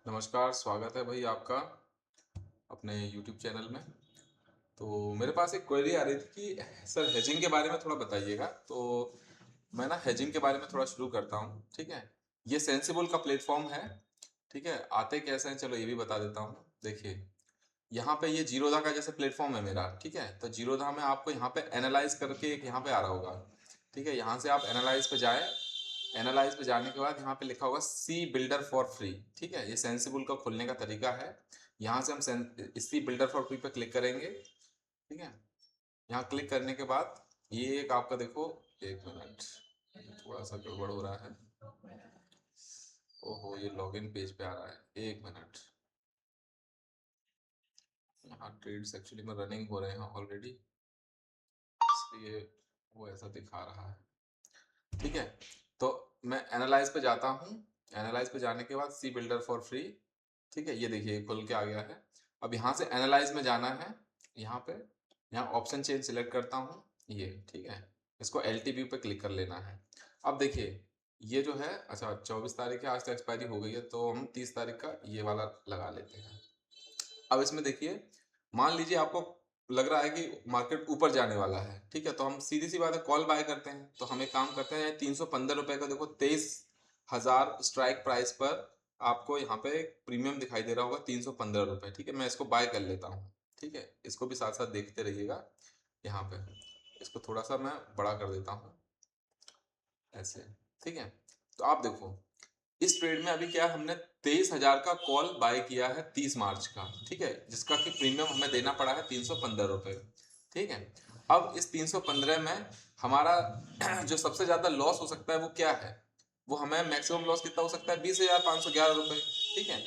नमस्कार, स्वागत है भाई आपका अपने YouTube चैनल में। तो मेरे पास एक क्वेरी आ रही थी कि सर हेजिंग के बारे में थोड़ा बताइएगा। तो मैं ना हेजिंग के बारे में थोड़ा शुरू करता हूँ, ठीक है। ये सेंसिबल का प्लेटफॉर्म है, ठीक है। आते कैसे हैं चलो ये भी बता देता हूँ। देखिए, यहाँ पे ये जीरोधा का जैसे प्लेटफॉर्म है मेरा, ठीक है। तो जीरोधा में आपको यहाँ पे एनालाइज करके एक यहाँ पे आ रहा होगा, ठीक है। यहाँ से आप एनालाइज पे जाए, एनालाइज पे जाने के बाद यहाँ पे लिखा होगा सी बिल्डर फॉर फ्री, ठीक है। ये सेंसिबल का खुलने का तरीका है। यहाँ से हम सी बिल्डर फॉर फ्री पे क्लिक करेंगे, ठीक है। यहाँ क्लिक करने के बाद ये एक आपका देखो, एक मिनट, थोड़ा सा गड़बड़ हो रहा है। ओहो, ये लॉगिन पेज पे आ रहा है, एक मिनट। यहाँ ट्रेड्स एक्चुअली में रनिंग हो रहे हैं ऑलरेडी, इसलिए वो ऐसा दिखा रहा है, ठीक है। तो मैं एनालाइज पे जाता हूँ। एनालाइज पे जाने के बाद सी बिल्डर फॉर फ्री, ठीक है। ये देखिए खुल के आ गया है। अब यहाँ से एनालाइज में जाना है, यहाँ पे, यहाँ ऑप्शन चेंज सिलेक्ट करता हूँ, ये ठीक है। इसको एलटीबी पे क्लिक कर लेना है। अब देखिए ये जो है, अच्छा 24 तारीख है, आज तो एक्सपायरी हो गई है, तो हम 30 तारीख का ये वाला लगा लेते हैं। अब इसमें देखिए, मान लीजिए आपको लग रहा है कि मार्केट ऊपर जाने वाला है, ठीक है। तो हम सीधी सी बात है, कॉल बाय करते हैं। तो हम एक काम करते हैं, 315 रुपए का देखो 23,000 स्ट्राइक प्राइस पर आपको यहाँ पे प्रीमियम दिखाई दे रहा होगा, 315 रुपए, ठीक है। मैं इसको बाय कर लेता हूँ, ठीक है। इसको भी साथ साथ देखते रहिएगा। यहाँ पे इसको थोड़ा सा मैं बड़ा कर देता हूँ, ऐसे, ठीक है। तो आप देखो, इस ट्रेड में अभी क्या है, हमने 23,000 का कॉल बाय किया है 30 मार्च का, ठीक है। जिसका कि प्रीमियम हमें देना पड़ा है 315 रुपए, ठीक है। अब इस 315 में हमारा जो सबसे ज्यादा लॉस हो सकता है वो क्या है, वो हमें मैक्सिमम लॉस कितना हो सकता है, 20,511 रुपए, ठीक है।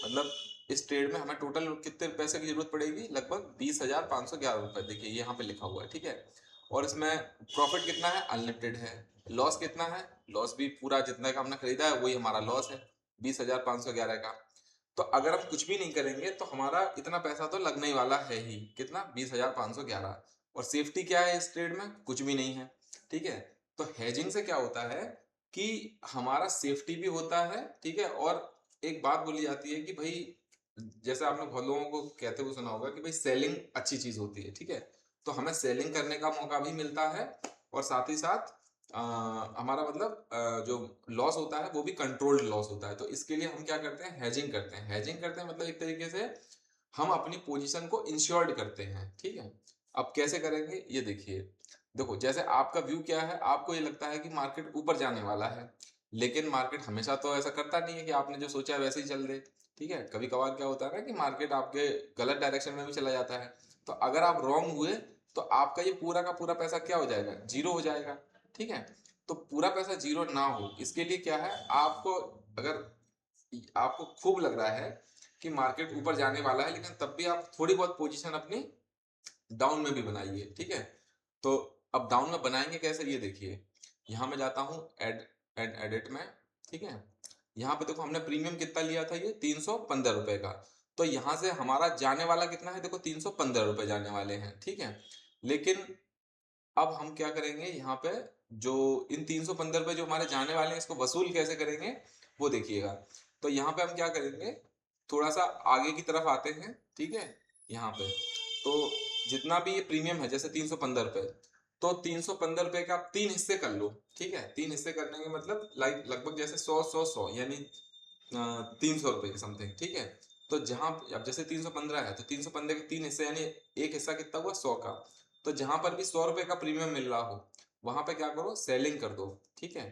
मतलब इस ट्रेड में हमें टोटल कितने पैसे की जरूरत पड़ेगी, लगभग 20,511 रुपए। देखिए यहाँ पे लिखा हुआ है, ठीक है। और इसमें प्रॉफिट कितना है, अनलिमिटेड है। लॉस कितना है, लॉस भी पूरा जितना का हमने खरीदा है वही हमारा लॉस है, 20,511 का। तो अगर हम कुछ भी नहीं करेंगे तो हमारा इतना पैसा तो लगने ही वाला है ही, कितना, 20,511। और सेफ्टी क्या है इस ट्रेड में, कुछ भी नहीं है, ठीक है। तो हेजिंग से क्या होता है कि हमारा सेफ्टी भी होता है, ठीक है। और एक बात बोली जाती है कि भाई, जैसे आपने बहुत लोगों को कहते हुए सुना होगा कि भाई सेलिंग अच्छी चीज होती है, ठीक है। तो हमें सेलिंग करने का मौका भी मिलता है, और साथ ही साथ हमारा मतलब जो लॉस होता है वो भी कंट्रोल्ड लॉस होता है। तो इसके लिए हम क्या करते हैं, हेजिंग करते हैं। हेजिंग करते हैं मतलब एक तरीके से हम अपनी पोजीशन को इंश्योर्ड करते हैं, ठीक है। अब कैसे करेंगे ये देखिए। देखो, जैसे आपका व्यू क्या है, आपको ये लगता है कि मार्केट ऊपर जाने वाला है, लेकिन मार्केट हमेशा तो ऐसा करता नहीं है कि आपने जो सोचा है वैसे ही चल दे, ठीक है। कभी कभार क्या होता है ना कि मार्केट आपके गलत डायरेक्शन में भी चला जाता है। तो अगर आप रॉन्ग हुए तो आपका ये पूरा का पूरा पैसा क्या हो जाएगा, जीरो हो जाएगा, ठीक है। तो पूरा पैसा जीरो ना हो इसके लिए क्या है, आपको अगर आपको खूब लग रहा है कि मार्केट ऊपर जाने वाला है, लेकिन तब भी आप थोड़ी बहुत पोजीशन अपनी डाउन में भी बनाइए, ठीक है। तो अब डाउन में बनाएंगे कैसे, ये देखिए। यहाँ मैं जाता हूँ एड एड एडिट में, ठीक है। यहाँ पे देखो हमने प्रीमियम कितना लिया था, ये 315 रुपए का। तो यहाँ से हमारा जाने वाला कितना है, देखो 315 रुपए जाने वाले हैं, ठीक है। लेकिन अब हम क्या करेंगे, यहाँ पे जो इन 315 रुपए जो हमारे जाने वाले हैं इसको वसूल कैसे करेंगे वो देखिएगा। तो यहाँ पे हम क्या करेंगे, थोड़ा सा आगे की तरफ आते हैं, ठीक है। यहाँ पे तो जितना भी ये प्रीमियम है, जैसे 315 रुपए, तो 315 रुपए का आप 3 हिस्से कर लो, ठीक है। 3 हिस्से करने के मतलब लाइक लगभग जैसे 100 100 100, यानी 300 रुपए के समथिंग, ठीक है। तो जहां अब जैसे 315 है तो 315 के 3 हिस्से, यानी एक हिस्सा कितना हुआ, 100 का। तो जहां पर भी 100 रुपए का प्रीमियम मिल रहा हो वहां पे क्या करो, सेलिंग कर दो, ठीक है।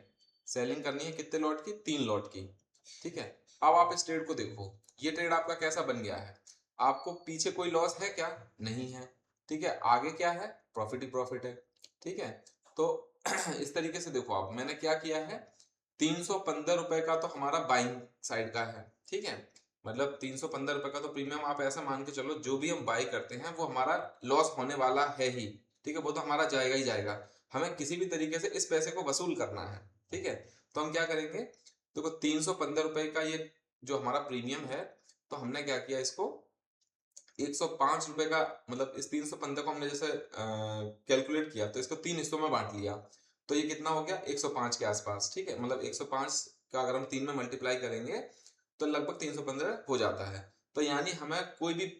सेलिंग करनी है कितने लॉट की, 3 लॉट की, ठीक है। अब आप इस ट्रेड को देखो, ये ट्रेड आपका कैसा बन गया है। आपको पीछे कोई लॉस है क्या, नहीं है, ठीक है। आगे क्या है, प्रॉफिट ही प्रॉफिट है, ठीक है। तो इस तरीके से देखो, आप मैंने क्या किया है, 315 रुपए का तो हमारा बाइंग साइड का है, ठीक है। मतलब 315 रुपए का तो प्रीमियम आप ऐसा मान के चलो, जो भी हम बाई करते हैं वो हमारा लॉस होने वाला है ही, ठीक है। वो तो हमारा जाएगा ही जाएगा, हमें किसी भी तरीके से इस पैसे को वसूल करना है, ठीक है। तो हम क्या करेंगे, देखो 315 रुपए का ये जो हमारा प्रीमियम है, तो हमने क्या किया, इसको 105 रुपए का, मतलब इस 315 को हमने जैसे कैलकुलेट किया तो इसको 3 हिस्सों में बांट लिया। तो ये कितना हो गया, 105 के आसपास, ठीक है। मतलब 105 का अगर हम 3 में मल्टीप्लाई करेंगे तो लगभग 315 हो जाता है। तो यानी हमें कोई भी,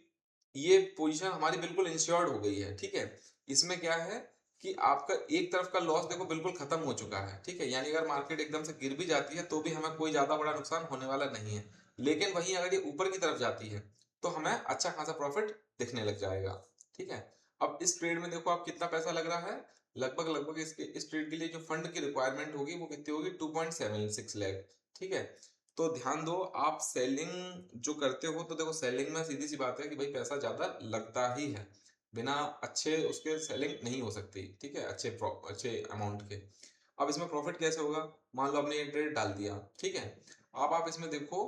ये पोजीशन हमारी बिल्कुल इंश्योर्ड हो गई है, ठीक है। इसमें क्या है कि आपका एक तरफ का लॉस देखो बिल्कुल खत्म हो चुका है, ठीक है। यानी अगर मार्केट एकदम से गिर भी जाती है तो भी हमें कोई ज्यादा बड़ा नुकसान होने वाला नहीं है। लेकिन वहीं अगर ये ऊपर की तरफ जाती है तो हमें अच्छा खासा प्रॉफिट दिखने लग जाएगा, ठीक है। अब इस ट्रेड में देखो आप कितना पैसा लग रहा है, लगभग लगभग इसके इस ट्रेड के लिए जो फंड की रिक्वायरमेंट होगी वो कितनी होगी, 2.76 लाख, ठीक है। तो ध्यान दो, आप सेलिंग जो करते हो तो देखो सेलिंग में सीधी सी बात है कि भाई पैसा ज्यादा लगता ही है, बिना अच्छे उसके सेलिंग नहीं हो सकती, ठीक है, अच्छे अमाउंट के। अब इसमें प्रॉफिट कैसे होगा, मान लो आपने ये ट्रेड डाल दिया, ठीक है। अब आप इसमें देखो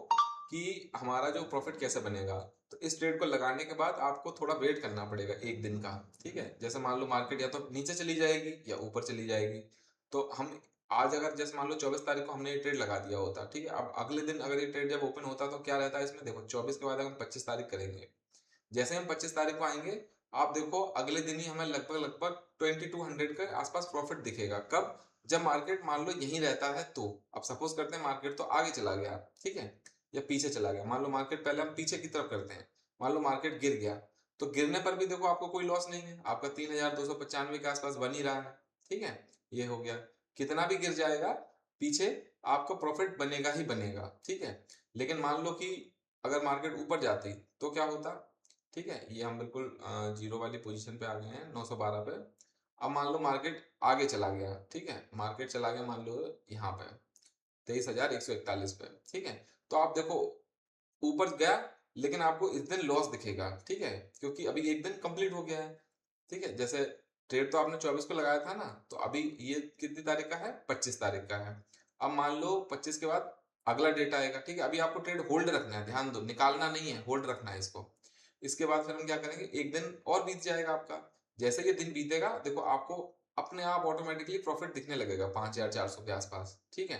कि हमारा जो प्रॉफिट कैसे बनेगा। तो इस ट्रेड को लगाने के बाद आपको थोड़ा वेट करना पड़ेगा एक दिन का, ठीक है। जैसे मान लो मार्केट या तो नीचे चली जाएगी या ऊपर चली जाएगी। तो हम आज अगर जैसे मान लो 24 तारीख को हमने ये ट्रेड लगा दिया होता, ठीक है। अब अगले दिन अगर ये ट्रेड जब ओपन होता तो क्या रहता है इसमें, देखो 24 के बाद हम 25 तारीख करेंगे। जैसे हम 25 तारीख को आएंगे, आप देखो अगले दिन ही हमें लगभग लगभग 2200 के आसपास प्रॉफिट दिखेगा। कब, जब मार्केट मान लो यही रहता है तो। अब सपोज करते हैं मार्केट तो आगे चला गया, ठीक है, या पीछे चला गया। मान लो मार्केट, पहले हम पीछे की तरफ करते हैं, मान लो मार्केट गिर गया, तो गिरने पर भी देखो आपको कोई लॉस नहीं है, आपका 3295 के आसपास बन ही रहा है, ठीक है। ये हो गया, कितना भी गिर जाएगा पीछे आपको प्रॉफिट बनेगा ही बनेगा, ठीक है। लेकिन मान लो कि अगर मार्केट ऊपर जाती तो क्या होता, ठीक है। ये हम बिल्कुल जीरो वाली पोजीशन पे आ गए हैं, 912 पे। अब मान लो मार्केट आगे चला गया, ठीक है, मार्केट चला गया मान लो यहाँ पे 23,141 पे, ठीक है। तो आप देखो ऊपर गया, लेकिन आपको इस दिन लॉस दिखेगा, ठीक है, क्योंकि अभी एक दिन कंप्लीट हो गया है, ठीक है। जैसे ट्रेड तो आपने 24 को लगाया था ना, तो अभी ये कितनी तारीख का है, 25 तारीख का है। अब मान लो 25 के बाद अगला डेट आएगा, ठीक है। अभी आपको ट्रेड होल्ड रखना है, ध्यान दो, निकालना नहीं है, होल्ड रखना है इसको। इसके बाद फिर हम क्या करेंगे, एक दिन और बीत जाएगा आपका। जैसे ये दिन बीतेगा देखो आपको अपने आप ऑटोमेटिकली प्रॉफिट दिखने लगेगा 5400 के आसपास, ठीक है।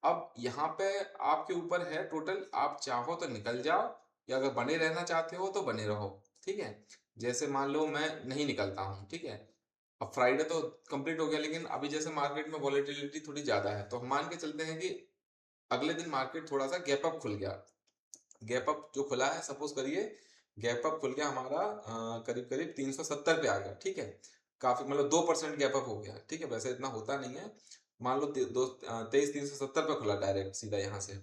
अब यहाँ पे आपके ऊपर है टोटल, आप चाहो तो निकल जाओ, या अगर बने रहना चाहते हो तो बने रहो, ठीक है। जैसे मान लो मैं नहीं निकलता हूँ, ठीक है। अब फ्राइडे तो कंप्लीट हो गया, लेकिन अभी जैसे मार्केट में वॉलेटिलिटी थोड़ी ज्यादा है, तो हम मान के चलते हैं कि अगले दिन मार्केट थोड़ा सा गैप अप खुल गया। गैप अप जो खुला है, सपोज करिए गैप अप खुल गया हमारा करीब करीब 370 पे आ गया, ठीक है। काफी मतलब 2% गैप अप हो गया, ठीक है, वैसे इतना होता नहीं है। मान लो 23,370 पे खुला डायरेक्ट सीधा यहाँ से।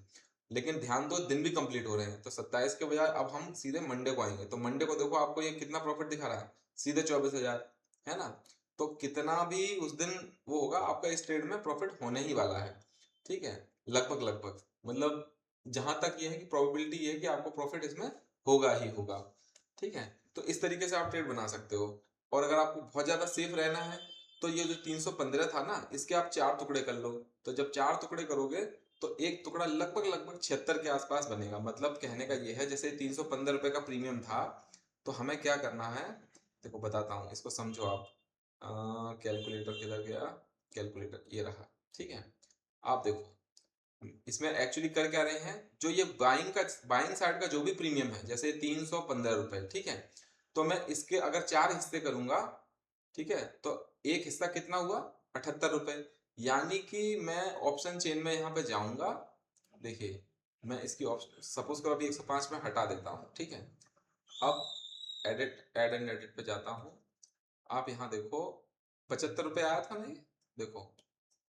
लेकिन ध्यान दो दिन भी कंप्लीट हो रहे हैं, तो 27 के बजाय अब हम सीधे मंडे को आएंगे, तो मंडे को देखो आपको ये कितना प्रॉफिट दिखा रहा है, सीधे 24,000, है ना। तो कितना भी उस दिन वो होगा, आपका इस ट्रेड में प्रॉफिट होने ही वाला है, ठीक है। लगभग लगभग मतलब जहां तक ये है कि प्रोबेबिलिटी ये है कि आपको प्रॉफिट इसमें होगा ही होगा, ठीक है। तो इस तरीके से आप ट्रेड बना सकते हो। और अगर आपको बहुत ज्यादा सेफ रहना है तो ये जो 315 था ना, इसके आप 4 टुकड़े कर लो। तो जब 4 टुकड़े करोगे तो एक टुकड़ा लगभग लगभग 76 के आसपास बनेगा। मतलब कहने का ये है, जैसे 315 रुपए का प्रीमियम था, तो हमें क्या करना है, देखो बताता हूँ, इसको समझो आप। कैलकुलेटर किधर गया, कैलकुलेटर ये रहा, ठीक है। आप देखो इसमें एक्चुअली कर क्या रहे हैं, जो ये बाइंग साइड का जो भी प्रीमियम है, जैसे 315 रुपए, ठीक है। तो मैं इसके अगर 4 हिस्से करूंगा, ठीक है, तो एक हिस्सा कितना हुआ, 78 रुपए। यानी कि मैं ऑप्शन चेन में यहाँ पे जाऊंगा, देखिए मैं इसकी ऑप्शन सपोज करो अभी 105 में हटा देता हूँ, ठीक है। अब एडिट, एड एंड एडिट पे जाता हूँ। आप यहाँ देखो 75 रुपए आया था नहीं, देखो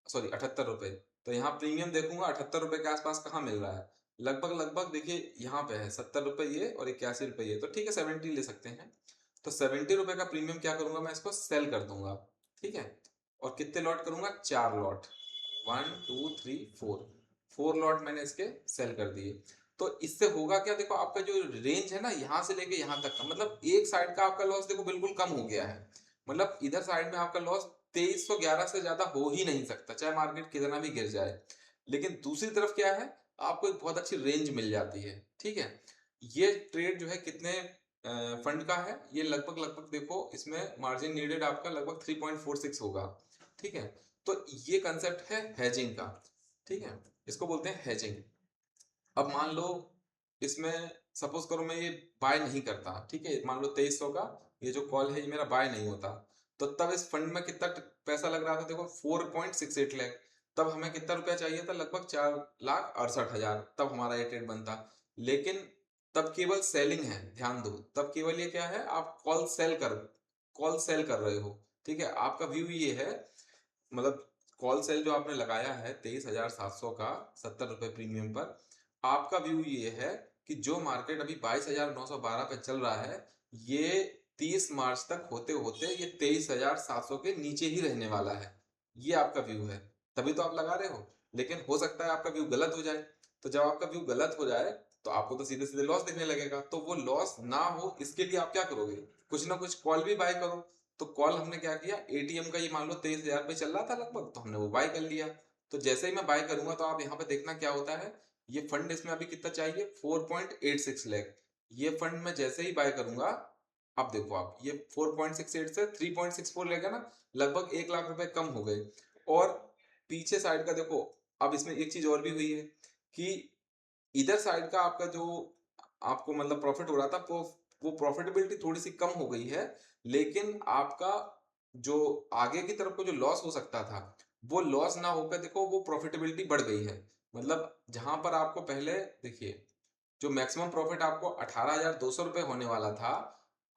सॉरी 78 रुपए। तो यहाँ प्रीमियम देखूंगा 78 रुपए के आसपास कहाँ मिल रहा है, लगभग लगभग देखिए यहाँ पे है 70 रुपए ये और 81 रुपए ये, तो ठीक है 70 ले सकते हैं। तो 70 रुपए का प्रीमियम क्या करूंगा, मैं इसको सेल कर दूंगा, ठीक है। और कितने लॉट करूंगा, 4 लॉट, 1 2 3 4, 4 लॉट मैंने इसके सेल कर दिए। तो इससे होगा क्या, देखो आपका जो रेंज है ना यहाँ से लेके यहाँ तक का, मतलब एक साइड का आपका लॉस देखो बिल्कुल कम हो गया है। मतलब इधर साइड में आपका लॉस 2311 से ज्यादा हो ही नहीं सकता, चाहे मार्केट कितना भी गिर जाए। लेकिन दूसरी तरफ क्या है, आपको एक बहुत अच्छी रेंज मिल जाती है, ठीक है। ये ट्रेड जो है कितने फंड का है, ये लगभग लगभग देखो इसमें मार्जिन नीडेड आपका लगभग 3.46 होगा, ठीक है। तो ये कंसेप्ट है हेजिंग का, ठीक है, इसको बोलते हैं हेजिंग। अब मान लो इसमें सपोज करो मैं ये बाय नहीं करता, ठीक है, मान लो 2300 का ये जो कॉल है ये मेरा बाय नहीं होता, तो तब इस फंड में कितना पैसा लग रहा था, देखो 4.68 लाख। तब हमें कितना रुपया चाहिए था? लगभग 4,68,000 तब हमारा ये ट्रेड बनता। लेकिन तब केवल सेलिंग है, ध्यान दो। तब केवल ये क्या है? आप कॉल सेल कर रहे हो, ठीक है? आपका व्यू ये है, मतलब कॉल सेल जो आपने लगाया है 23,700 का 70 रुपए प्रीमियम पर, आपका व्यू ये है कि जो मार्केट अभी 22,912 पे चल रहा है, ये 30 मार्च तक होते होते ये 23,700 के नीचे ही रहने वाला है। ये आपका व्यू है, तभी तो आप लगा रहे हो। लेकिन हो सकता है आपका व्यू गलत हो जाए। तो जब आपका व्यू गलत हो जाए तो आपको तो सीधे सीधे लॉस दिखने लगेगा। तो वो लॉस ना हो इसके लिए आप क्या करोगे? कुछ ना कुछ कॉल भी बाय करो। तो कॉल हमने क्या किया, एटीएम का ये मान लो 23,000 पे चल रहा था लगभग, तो हमने वो बाय कर लिया। तो जैसे ही मैं बाय करूंगा तो आप यहाँ पे देखना क्या होता है। ये फंड इसमें अभी कितना चाहिए? 4.86 लाख। ये फंड मैं जैसे ही बाय करूंगा, अब देखो आप, ये 4.68 से 3.64 लेगा ना, लगभग 1 लाख रुपए कम हो गए। और पीछे साइड का देखो, अब इसमें एक चीज और भी हुई है कि इधर साइड का आपका जो आपको मतलब प्रॉफिट हो रहा था, वो प्रॉफिटेबिलिटी थोड़ी सी कम हो गई है। लेकिन आपका जो आगे की तरफ को जो लॉस हो सकता था, वो लॉस ना होकर देखो वो प्रॉफिटेबिलिटी बढ़ गई है। मतलब जहां पर आपको पहले, देखिए, जो मैक्सिमम प्रॉफिट आपको 18,200 रुपए होने वाला था,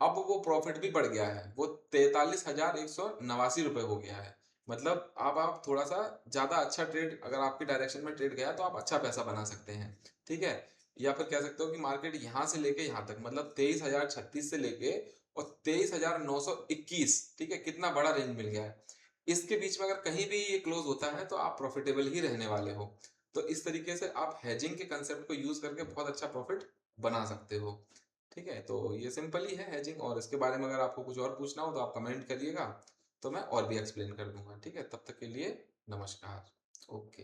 अब वो प्रॉफिट भी बढ़ गया है, वो 43,189 रुपए हो गया है। मतलब अब आप थोड़ा सा ज्यादा अच्छा ट्रेड, अगर आपके डायरेक्शन में ट्रेड गया तो आप अच्छा पैसा बना सकते हैं, ठीक है? या फिर कह सकते हो कि मार्केट यहां से लेके यहां तक, मतलब 23,036 से लेके और 23,921, ठीक है, कितना बड़ा रेंज मिल गया है। इसके बीच में अगर कहीं भी ये क्लोज होता है तो आप प्रॉफिटेबल ही रहने वाले हो। तो इस तरीके से आप हेजिंग के कंसेप्ट को यूज करके बहुत अच्छा प्रॉफिट बना सकते हो, ठीक है? तो ये सिंपल ही है हेजिंग, और इसके बारे में अगर आपको कुछ और पूछना हो तो आप कमेंट करिएगा, तो मैं और भी एक्सप्लेन कर दूंगा, ठीक है? तब तक के लिए नमस्कार। ओके।